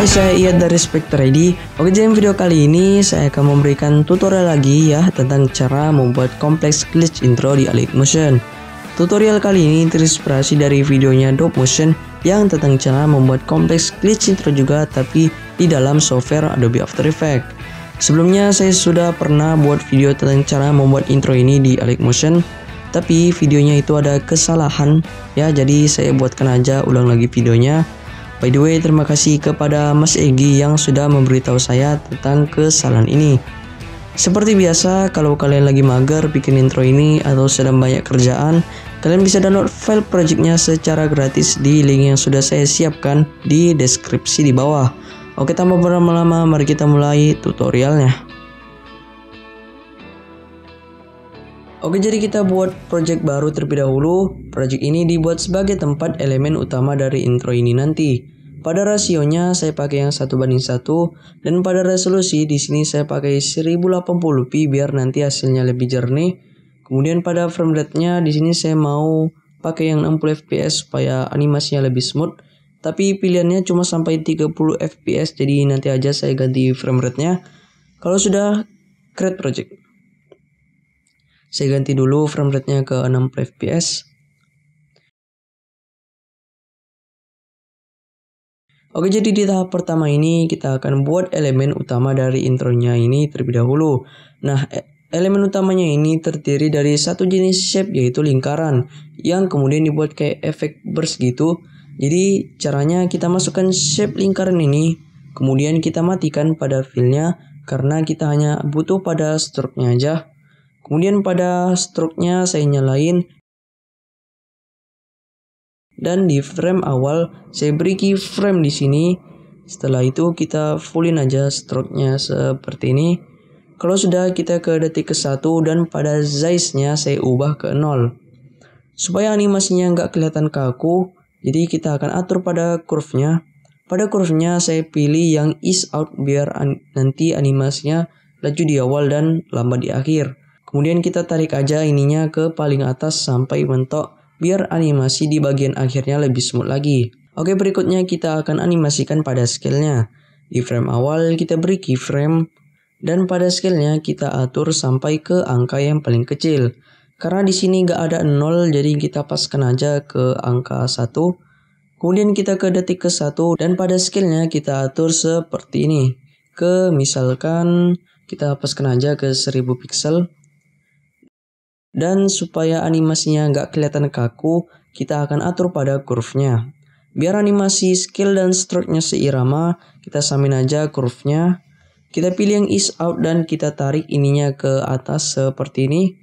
saya Iyad dari Spectre ID. Oke, dalam video kali ini saya akan memberikan tutorial lagi ya tentang cara membuat kompleks glitch intro di Elite Motion. Tutorial kali ini terinspirasi dari videonya Dope Motion yang tentang cara membuat kompleks glitch intro juga, tapi di dalam software Adobe After Effects. Sebelumnya saya sudah pernah buat video tentang cara membuat intro ini di Elite Motion, tapi videonya itu ada kesalahan ya, jadi saya buatkan aja ulang lagi videonya. By the way, terima kasih kepada Mas Egi yang sudah memberitahu saya tentang kesalahan ini. Seperti biasa, kalau kalian lagi mager bikin intro ini atau sedang banyak kerjaan, kalian bisa download file projectnya secara gratis di link yang sudah saya siapkan di deskripsi di bawah. Oke, tanpa berlama-lama, mari kita mulai tutorialnya. Oke, jadi kita buat project baru terlebih dahulu. Project ini dibuat sebagai tempat elemen utama dari intro ini nanti. Pada rasionya saya pakai yang 1:1 dan pada resolusi di sini saya pakai 1080p biar nanti hasilnya lebih jernih. Kemudian pada frame rate-nya di sini saya mau pakai yang 60 fps supaya animasinya lebih smooth. Tapi pilihannya cuma sampai 30 fps, jadi nanti aja saya ganti frame rate-nya kalau sudah create project. Saya ganti dulu frame rate-nya ke 60 fps. Oke, jadi di tahap pertama ini kita akan buat elemen utama dari intronya ini terlebih dahulu. Nah, elemen utamanya ini terdiri dari satu jenis shape yaitu lingkaran yang kemudian dibuat kayak efek burst gitu. Jadi caranya kita masukkan shape lingkaran ini, kemudian kita matikan pada fill-nya karena kita hanya butuh pada stroke-nya aja. Kemudian pada stroke-nya saya nyalain. Dan di frame awal saya beri keyframe di sini. Setelah itu kita fullin aja stroke-nya seperti ini. Kalau sudah kita ke detik ke-1 dan pada size-nya saya ubah ke 0. Supaya animasinya nggak kelihatan kaku, jadi kita akan atur pada curve-nya. Pada curve-nya saya pilih yang ease out biar nanti animasinya laju di awal dan lambat di akhir. Kemudian kita tarik aja ininya ke paling atas sampai mentok biar animasi di bagian akhirnya lebih smooth lagi. Oke, berikutnya kita akan animasikan pada scale-nya. Di frame awal kita beri keyframe dan pada scale-nya kita atur sampai ke angka yang paling kecil. Karena di sini nggak ada 0, jadi kita paskan aja ke angka 1. Kemudian kita ke detik ke-1 dan pada scale-nya kita atur seperti ini. Misalkan kita paskan aja ke 1000 pixel. Dan supaya animasinya nggak kelihatan kaku, kita akan atur pada curve-nya. Biar animasi scale dan stroke-nya seirama, kita samain aja curve-nya. Kita pilih yang ease out dan kita tarik ininya ke atas seperti ini.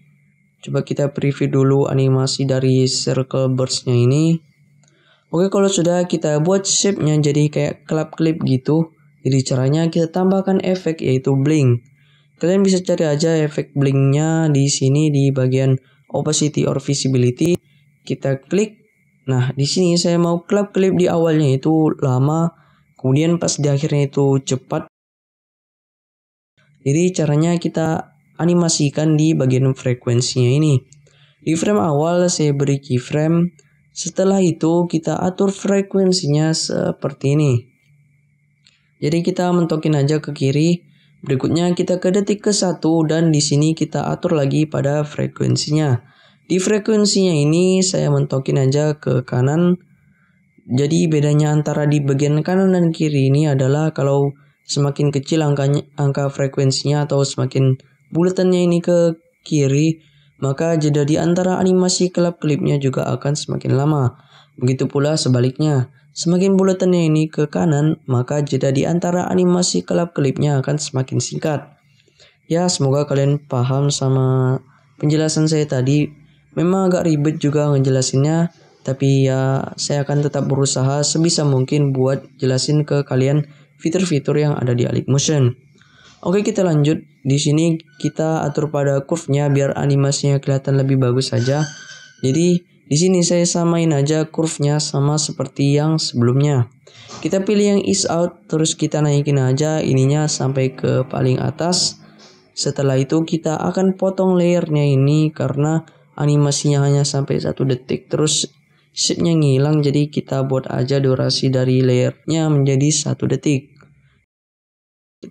Coba kita preview dulu animasi dari circle burst-nya ini. Oke, kalau sudah kita buat shape-nya jadi kayak clap clip gitu. Jadi caranya kita tambahkan efek yaitu blink. Kalian bisa cari aja efek blinknya di sini di bagian opacity or visibility. Kita klik. Nah, di sini saya mau clap clip di awalnya itu lama, kemudian pas di akhirnya itu cepat. Jadi caranya kita animasikan di bagian frekuensinya ini. Di frame awal saya beri keyframe. Setelah itu kita atur frekuensinya seperti ini. Jadi kita mentokin aja ke kiri. Berikutnya kita ke detik ke-1 dan di sini kita atur lagi pada frekuensinya. Di frekuensinya ini saya mentokin aja ke kanan. Jadi bedanya antara di bagian kanan dan kiri ini adalah kalau semakin kecil angka frekuensinya atau semakin bulatannya ini ke kiri, maka jeda di antara animasi clap clipnya juga akan semakin lama. Begitu pula sebaliknya. Semakin bulatannya ini ke kanan, maka jeda di antara animasi clap clipnya akan semakin singkat. Ya, semoga kalian paham sama penjelasan saya tadi. Memang agak ribet juga ngejelasinnya, tapi ya saya akan tetap berusaha sebisa mungkin buat jelasin ke kalian fitur-fitur yang ada di Elite Motion. Oke, kita lanjut. Di sini kita atur pada curve-nya biar animasinya kelihatan lebih bagus saja. Jadi di sini saya samain aja curve-nya sama seperti yang sebelumnya. Kita pilih yang ease out, terus kita naikin aja ininya sampai ke paling atas. Setelah itu kita akan potong layernya ini karena animasinya hanya sampai 1 detik, terus shape-nya ngilang, jadi kita buat aja durasi dari layernya menjadi 1 detik.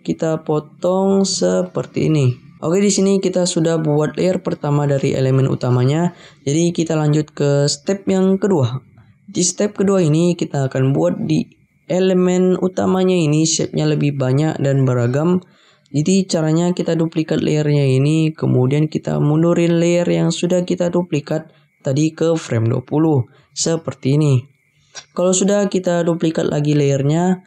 kita potong seperti ini. Oke, di sini kita sudah buat layer pertama dari elemen utamanya. Jadi kita lanjut ke step yang kedua. Di step kedua ini kita akan buat di elemen utamanya ini shape-nya lebih banyak dan beragam. Jadi caranya kita duplikat layernya ini, kemudian kita mundurin layer yang sudah kita duplikat tadi ke frame 20 seperti ini. Kalau sudah kita duplikat lagi layernya.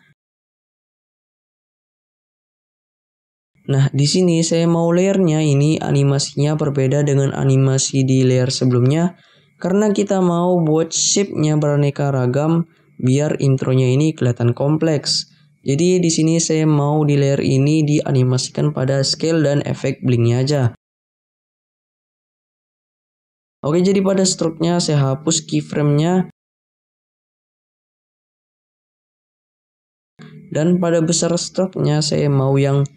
Nah, di sini saya mau layernya ini animasinya berbeda dengan animasi di layer sebelumnya. Karena kita mau buat shape-nya beraneka ragam biar intronya ini kelihatan kompleks. Jadi di sini saya mau di layer ini dianimasikan pada scale dan efek blinknya aja. Oke, jadi pada stroke-nya saya hapus keyframe-nya. Dan pada besar stroke-nya saya mau yang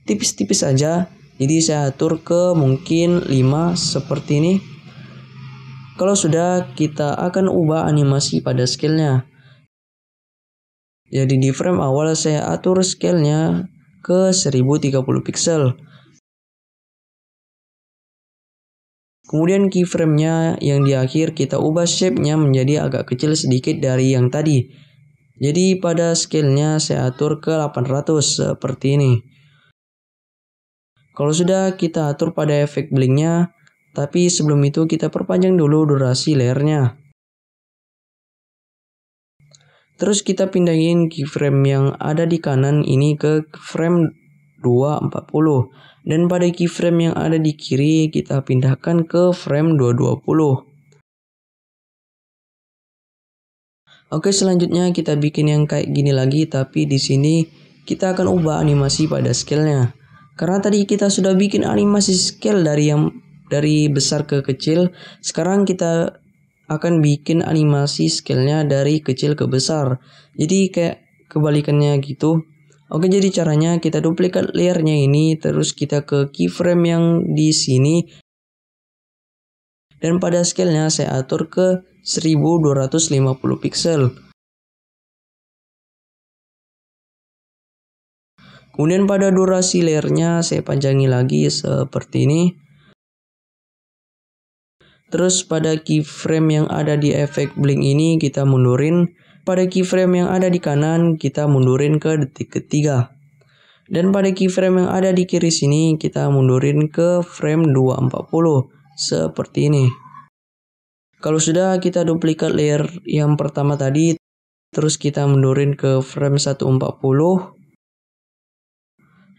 tipis-tipis aja. Jadi saya atur ke mungkin 5 seperti ini. Kalau sudah, kita akan ubah animasi pada scale-nya. Jadi di frame awal saya atur scale-nya ke 1030 pixel. Kemudian keyframe-nya yang di akhir kita ubah shape-nya menjadi agak kecil sedikit dari yang tadi. Jadi pada scale-nya saya atur ke 800 seperti ini. Kalau sudah, kita atur pada efek blink-nya, tapi sebelum itu kita perpanjang dulu durasi layernya. Terus kita pindahin keyframe yang ada di kanan ini ke frame 240. Dan pada keyframe yang ada di kiri kita pindahkan ke frame 220. Oke, selanjutnya kita bikin yang kayak gini lagi, tapi di sini kita akan ubah animasi pada scale-nya. Karena tadi kita sudah bikin animasi scale dari besar ke kecil, sekarang kita akan bikin animasi scale-nya dari kecil ke besar. Jadi kayak kebalikannya gitu. Oke, jadi caranya kita duplikat layernya ini, terus kita ke keyframe yang di sini. Dan pada scale-nya saya atur ke 1250 pixel. Kemudian pada durasi layernya saya panjangi lagi seperti ini. Terus pada keyframe yang ada di efek blink ini kita mundurin. Pada keyframe yang ada di kanan kita mundurin ke detik ketiga. Dan pada keyframe yang ada di kiri sini kita mundurin ke frame 240 seperti ini. Kalau sudah, kita duplikat layer yang pertama tadi. Terus kita mundurin ke frame 140.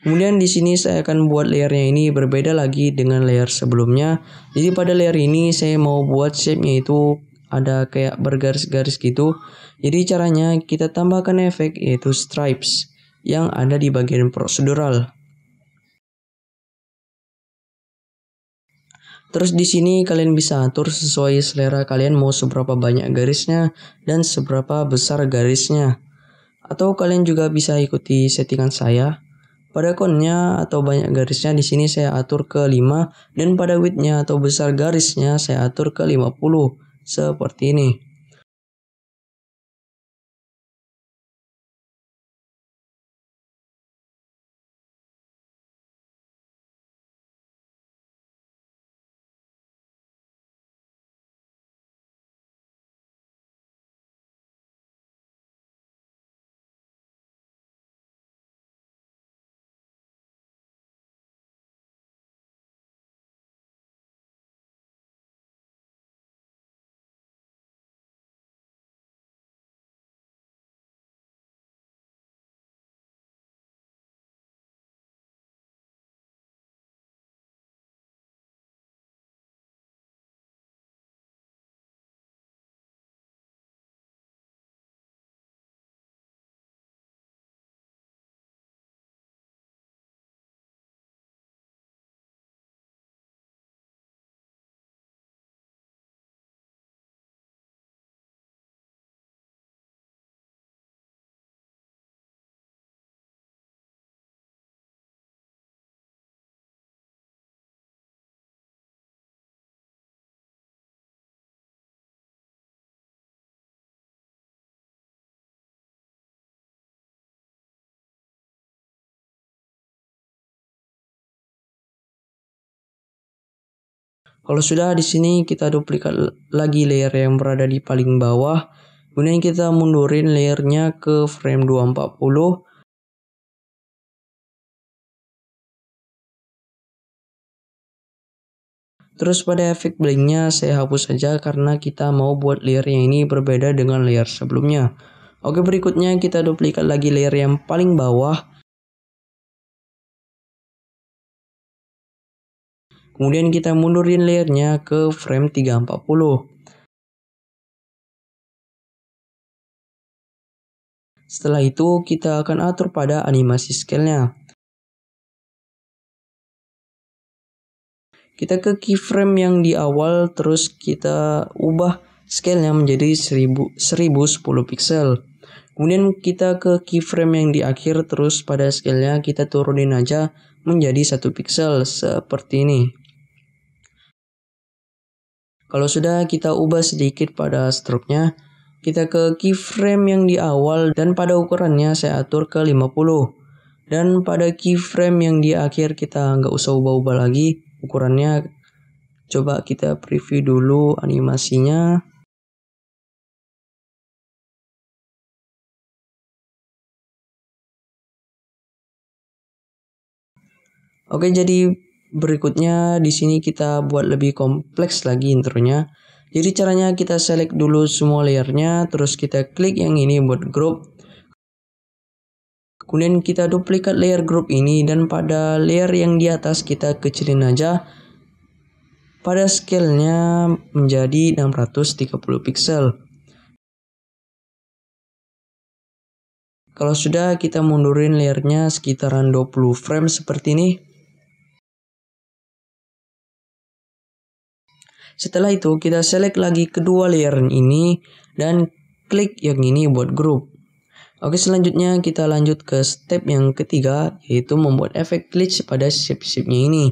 Kemudian di sini saya akan buat layernya ini berbeda lagi dengan layer sebelumnya. Jadi pada layer ini saya mau buat shape-nya itu ada kayak bergaris-garis gitu. Jadi caranya kita tambahkan efek yaitu stripes yang ada di bagian prosedural. Terus di sini kalian bisa atur sesuai selera kalian mau seberapa banyak garisnya dan seberapa besar garisnya. Atau kalian juga bisa ikuti settingan saya. Pada count-nya atau banyak garisnya di sini saya atur ke 5 dan pada width-nya atau besar garisnya saya atur ke 50 seperti ini. Kalau sudah di sini kita duplikat lagi layer yang berada di paling bawah. Kemudian kita mundurin layernya ke frame 240. Terus pada efek blingnya saya hapus saja karena kita mau buat layer yang ini berbeda dengan layer sebelumnya. Oke, berikutnya kita duplikat lagi layer yang paling bawah. Kemudian kita mundurin layernya ke frame 340. Setelah itu kita akan atur pada animasi scale-nya. Kita ke keyframe yang di awal, terus kita ubah scale-nya menjadi 1010 pixel. Kemudian kita ke keyframe yang di akhir, terus pada scale-nya kita turunin aja menjadi 1 pixel seperti ini. Kalau sudah, kita ubah sedikit pada stroke-nya. Kita ke keyframe yang di awal dan pada ukurannya saya atur ke 50. Dan pada keyframe yang di akhir kita nggak usah ubah-ubah lagi ukurannya. Coba kita preview dulu animasinya. Oke, jadi berikutnya di sini kita buat lebih kompleks lagi intronya. Jadi caranya kita select dulu semua layernya, terus kita klik yang ini buat group. Kemudian kita duplikat layer group ini dan pada layer yang di atas kita kecilin aja pada scale-nya menjadi 630 pixel. Kalau sudah, kita mundurin layernya sekitaran 20 frame seperti ini. Setelah itu kita select lagi kedua layer ini dan klik yang ini buat group. Oke, selanjutnya kita lanjut ke step yang ketiga, yaitu membuat efek glitch pada shape-nya ini.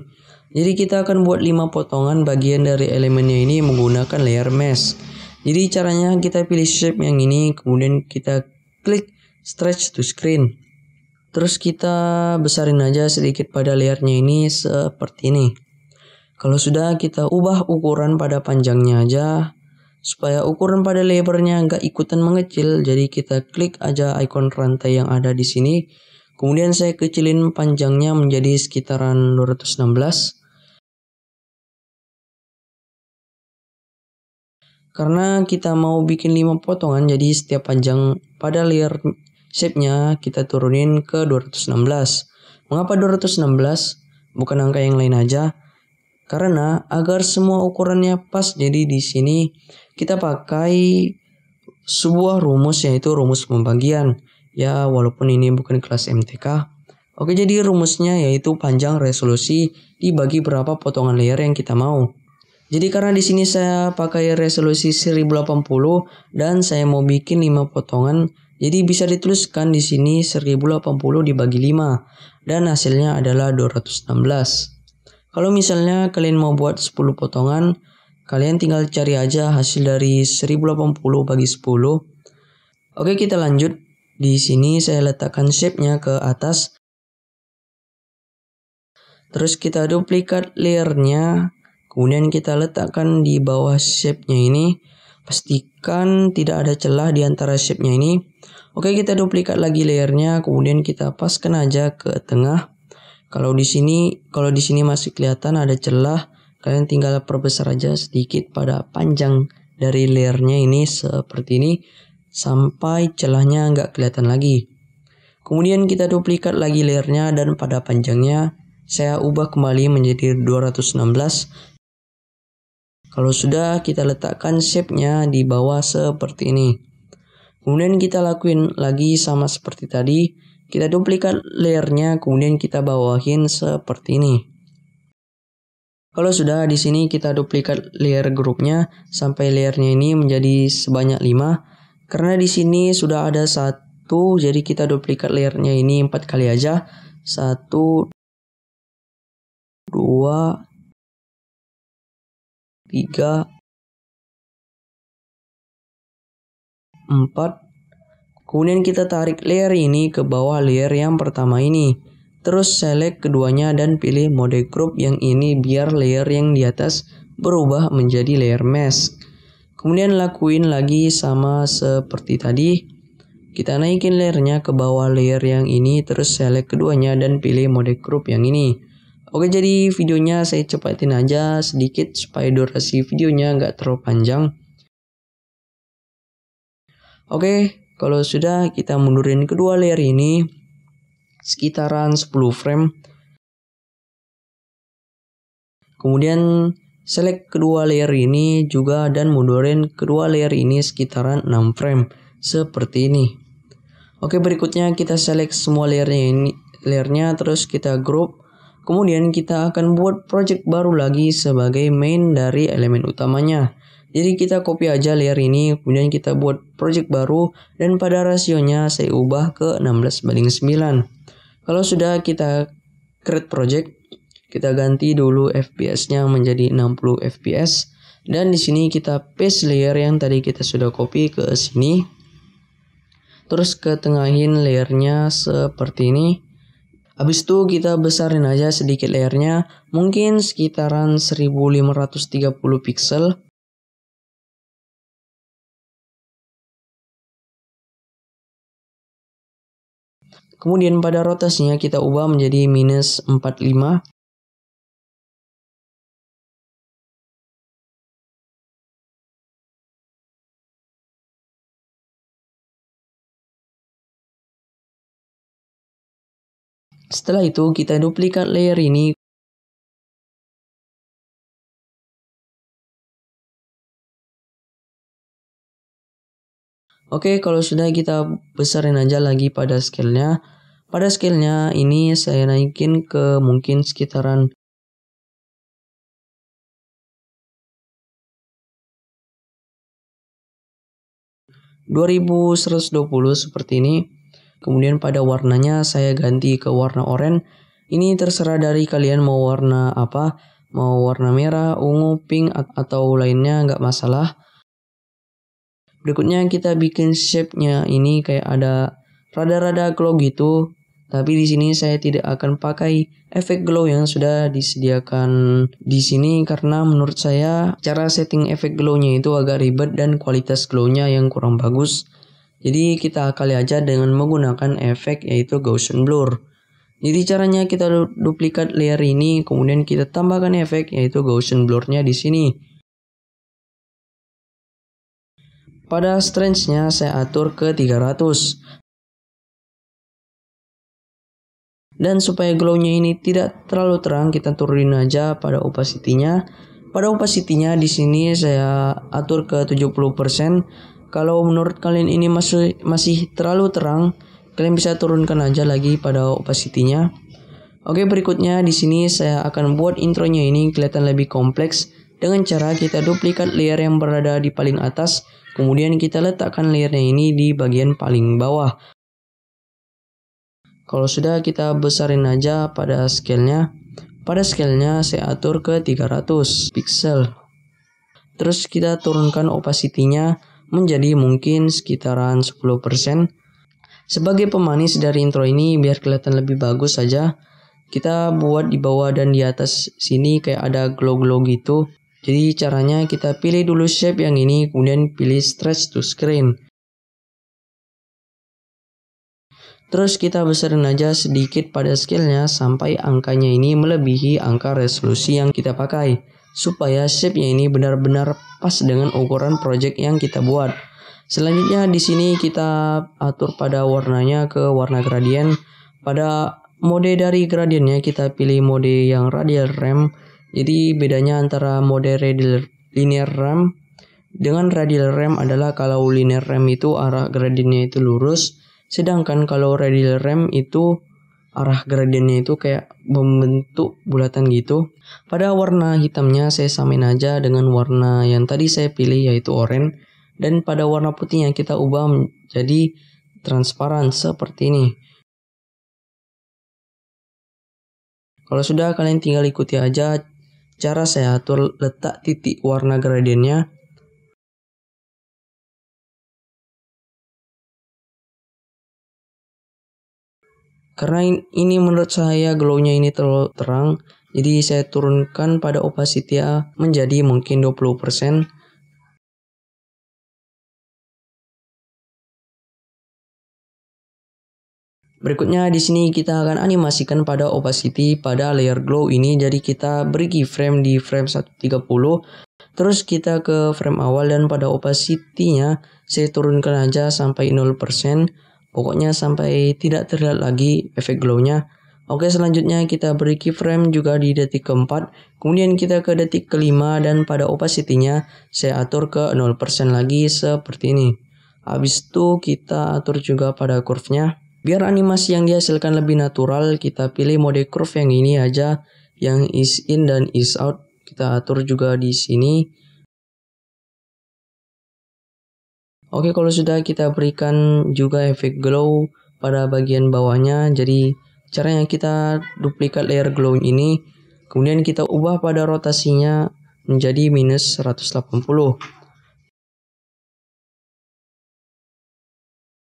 Jadi kita akan buat 5 potongan bagian dari elemennya ini menggunakan layer mesh. Jadi caranya kita pilih shape yang ini, kemudian kita klik stretch to screen. Terus kita besarin aja sedikit pada layernya ini seperti ini. Kalau sudah, kita ubah ukuran pada panjangnya aja supaya ukuran pada lebarnya nggak ikutan mengecil. Jadi kita klik aja icon rantai yang ada di sini. Kemudian saya kecilin panjangnya menjadi sekitaran 216. Karena kita mau bikin 5 potongan, jadi setiap panjang pada layer shape-nya kita turunin ke 216. Mengapa 216? Bukan angka yang lain aja. Karena agar semua ukurannya pas, jadi di sini kita pakai sebuah rumus, yaitu rumus pembagian. Ya, walaupun ini bukan kelas MTK. Oke, jadi rumusnya yaitu panjang resolusi dibagi berapa potongan layer yang kita mau. Jadi karena di sini saya pakai resolusi 1080 dan saya mau bikin 5 potongan, jadi bisa dituliskan di sini 1080 dibagi 5 dan hasilnya adalah 216. Kalau misalnya kalian mau buat 10 potongan, kalian tinggal cari aja hasil dari 1080 bagi 10. Oke, kita lanjut. Di sini saya letakkan shape-nya ke atas. Terus kita duplikat layernya. Kemudian kita letakkan di bawah shape-nya ini. Pastikan tidak ada celah di antara shape-nya ini. Oke, kita duplikat lagi layernya. Kemudian kita paskan aja ke tengah. Kalau di sini masih kelihatan ada celah, kalian tinggal perbesar aja sedikit pada panjang dari layernya ini seperti ini sampai celahnya nggak kelihatan lagi. Kemudian kita duplikat lagi layernya dan pada panjangnya saya ubah kembali menjadi 216. Kalau sudah, kita letakkan shape-nya di bawah seperti ini. Kemudian kita lakuin lagi sama seperti tadi. Kita duplikat layernya, kemudian kita bawahin seperti ini. Kalau sudah, di sini kita duplikat layer grupnya sampai layernya ini menjadi sebanyak 5. Karena di sini sudah ada 1, jadi kita duplikat layernya ini 4 kali aja. 1, 2, 3, 4. Kemudian kita tarik layer ini ke bawah layer yang pertama ini. Terus select keduanya dan pilih mode group yang ini biar layer yang di atas berubah menjadi layer mask. Kemudian lakuin lagi sama seperti tadi. Kita naikin layernya ke bawah layer yang ini, terus select keduanya dan pilih mode crop yang ini. Oke, jadi videonya saya cepatin aja sedikit supaya durasi videonya nggak terlalu panjang. Oke, kalau sudah kita mundurin kedua layer ini sekitaran 10 frame. Kemudian select kedua layer ini juga dan mundurin kedua layer ini sekitaran 6 frame seperti ini. Oke, berikutnya kita select semua layernya terus kita group. Kemudian kita akan buat project baru lagi sebagai main dari elemen utamanya. Jadi kita copy aja layer ini, kemudian kita buat project baru dan pada rasionya saya ubah ke 16:9. Kalau sudah kita create project, kita ganti dulu FPS-nya menjadi 60 fps dan di sini kita paste layer yang tadi kita sudah copy ke sini. Terus ke tengahin layernya seperti ini. Habis itu kita besarin aja sedikit layernya, mungkin sekitaran 1530 pixel. Kemudian pada rotasinya kita ubah menjadi -45. Setelah itu kita duplikat layer ini. Oke, kalau sudah kita besarin aja lagi pada scale-nya. Pada scale-nya ini saya naikin ke mungkin sekitaran 2120 seperti ini. Kemudian pada warnanya saya ganti ke warna oranye. Ini terserah dari kalian mau warna apa, mau warna merah, ungu, pink atau lainnya nggak masalah. Berikutnya kita bikin shape-nya ini kayak ada rada-rada glow gitu. Tapi di sini saya tidak akan pakai efek glow yang sudah disediakan di sini karena menurut saya cara setting efek glow-nya itu agak ribet dan kualitas glow-nya yang kurang bagus. Jadi kita akali aja dengan menggunakan efek yaitu Gaussian Blur. Jadi caranya kita duplikat layer ini, kemudian kita tambahkan efek yaitu Gaussian Blur-nya di sini. Pada strength-nya saya atur ke 300. Dan supaya glow-nya ini tidak terlalu terang, kita turunin aja pada opacity-nya. Pada opacity-nya di sini saya atur ke 70%. Kalau menurut kalian ini masih terlalu terang, kalian bisa turunkan aja lagi pada opacity-nya. Oke, berikutnya di sini saya akan buat intronya ini kelihatan lebih kompleks dengan cara kita duplikat layer yang berada di paling atas, kemudian kita letakkan layernya ini di bagian paling bawah. Kalau sudah kita besarin aja pada scale-nya. Pada scale-nya saya atur ke 300 pixel. Terus kita turunkan opacity-nya menjadi mungkin sekitaran 10%. Sebagai pemanis dari intro ini biar kelihatan lebih bagus saja, kita buat di bawah dan di atas sini kayak ada glow-glow gitu. Jadi caranya kita pilih dulu shape yang ini, kemudian pilih stretch to screen. Terus kita besarin aja sedikit pada scale-nya sampai angkanya ini melebihi angka resolusi yang kita pakai. Supaya shape-nya ini benar-benar pas dengan ukuran project yang kita buat. Selanjutnya di sini kita atur pada warnanya ke warna gradient. Pada mode dari gradientnya kita pilih mode yang radial ramp. Jadi bedanya antara mode linear ramp dengan radial ramp adalah kalau linear ramp itu arah gradientnya itu lurus. Sedangkan kalau radial ramp itu arah gradientnya itu kayak membentuk bulatan gitu. Pada warna hitamnya saya samain aja dengan warna yang tadi saya pilih yaitu oranye. Dan pada warna putihnya kita ubah menjadi transparan seperti ini. Kalau sudah kalian tinggal ikuti aja cara saya atur letak titik warna gradientnya. Karena ini menurut saya glow-nya ini terlalu terang, Jadi saya turunkan pada opacity menjadi mungkin 20%. Berikutnya di sini kita akan animasikan pada opacity pada layer glow ini. Jadi kita beri keyframe di frame 130. Terus kita ke frame awal dan pada opacity-nya saya turunkan aja sampai 0%. Pokoknya sampai tidak terlihat lagi efek glow-nya. Oke, selanjutnya kita beri keyframe juga di detik keempat. Kemudian kita ke detik kelima dan pada opacity-nya saya atur ke 0% lagi seperti ini. Habis itu kita atur juga pada curve-nya. Biar animasi yang dihasilkan lebih natural, kita pilih mode curve yang ini aja, yang ease in dan ease out. Kita atur juga di sini. Oke, kalau sudah kita berikan juga efek glow pada bagian bawahnya. Jadi caranya kita duplikat layer glow ini, kemudian kita ubah pada rotasinya menjadi minus 180.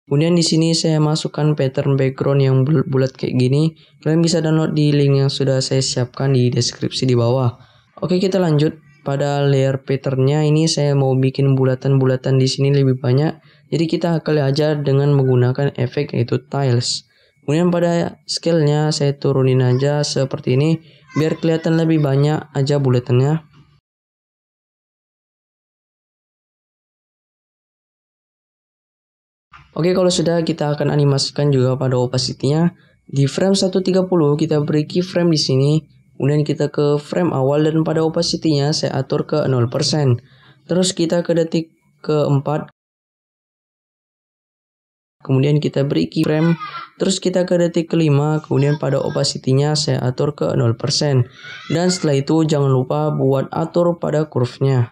Kemudian di sini saya masukkan pattern background yang bulat kayak gini. Kalian bisa download di link yang sudah saya siapkan di deskripsi di bawah. Oke, kita lanjut pada layer patternnya. Ini saya mau bikin bulatan-bulatan di sini lebih banyak. Jadi kita kali aja dengan menggunakan efek yaitu tiles. Kemudian pada scale-nya saya turunin aja seperti ini biar kelihatan lebih banyak aja bulatannya. Oke, kalau sudah kita akan animasikan juga pada opacity-nya. Di frame 130 kita beri keyframe di sini. Kemudian kita ke frame awal dan pada opacity-nya saya atur ke 0%. Terus kita ke detik keempat. Kemudian kita beri keyframe. Terus kita ke detik kelima. Kemudian pada opacity-nya saya atur ke 0%. Dan setelah itu jangan lupa buat atur pada curve-nya.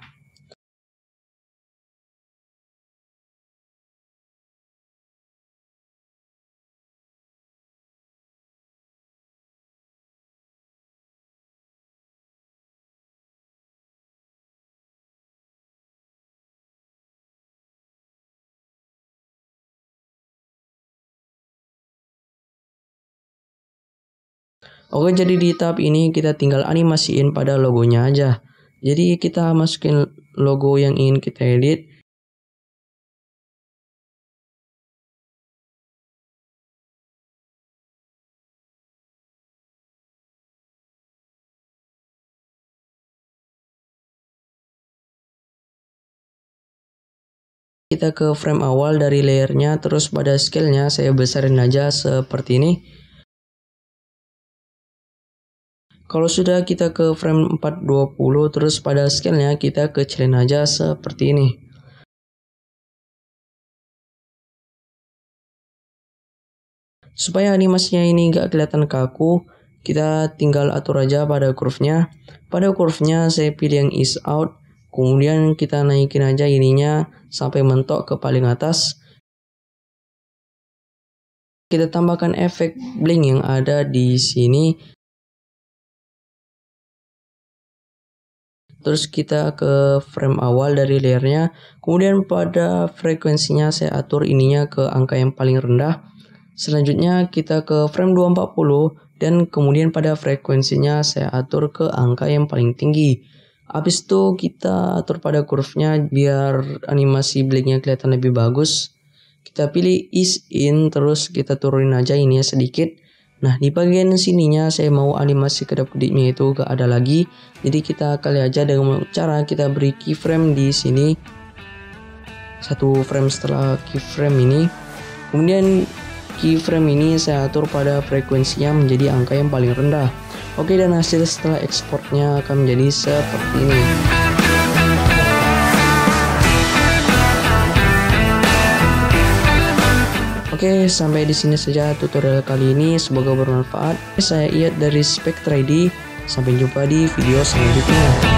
Oke, jadi di tahap ini kita tinggal animasiin pada logonya aja. Jadi kita masukin logo yang ingin kita edit. Kita ke frame awal dari layernya, terus pada scale-nya saya besarin aja seperti ini. Kalau sudah kita ke frame 420, terus pada scale-nya kita kecilin aja seperti ini. Supaya animasinya ini gak kelihatan kaku, kita tinggal atur aja pada curve-nya. Pada curve-nya saya pilih yang ease out, kemudian kita naikin aja ininya sampai mentok ke paling atas. Kita tambahkan efek blink yang ada di sini. Terus kita ke frame awal dari layernya. Kemudian pada frekuensinya saya atur ininya ke angka yang paling rendah. Selanjutnya kita ke frame 240 dan kemudian pada frekuensinya saya atur ke angka yang paling tinggi. Habis itu kita atur pada curve-nya biar animasi blinknya kelihatan lebih bagus. Kita pilih ease in, terus kita turunin aja ini sedikit. Nah, di bagian sininya saya mau animasi kedap-kedipnya itu gak ada lagi. Jadi kita kali aja dengan cara kita beri keyframe di sini. Satu frame setelah keyframe ini. Kemudian keyframe ini saya atur pada frekuensinya menjadi angka yang paling rendah. Oke, dan hasil setelah ekspornya akan menjadi seperti ini. Oke, sampai di sini saja tutorial kali ini. Semoga bermanfaat. Saya Iyad dari Spectra ID. Sampai jumpa di video selanjutnya.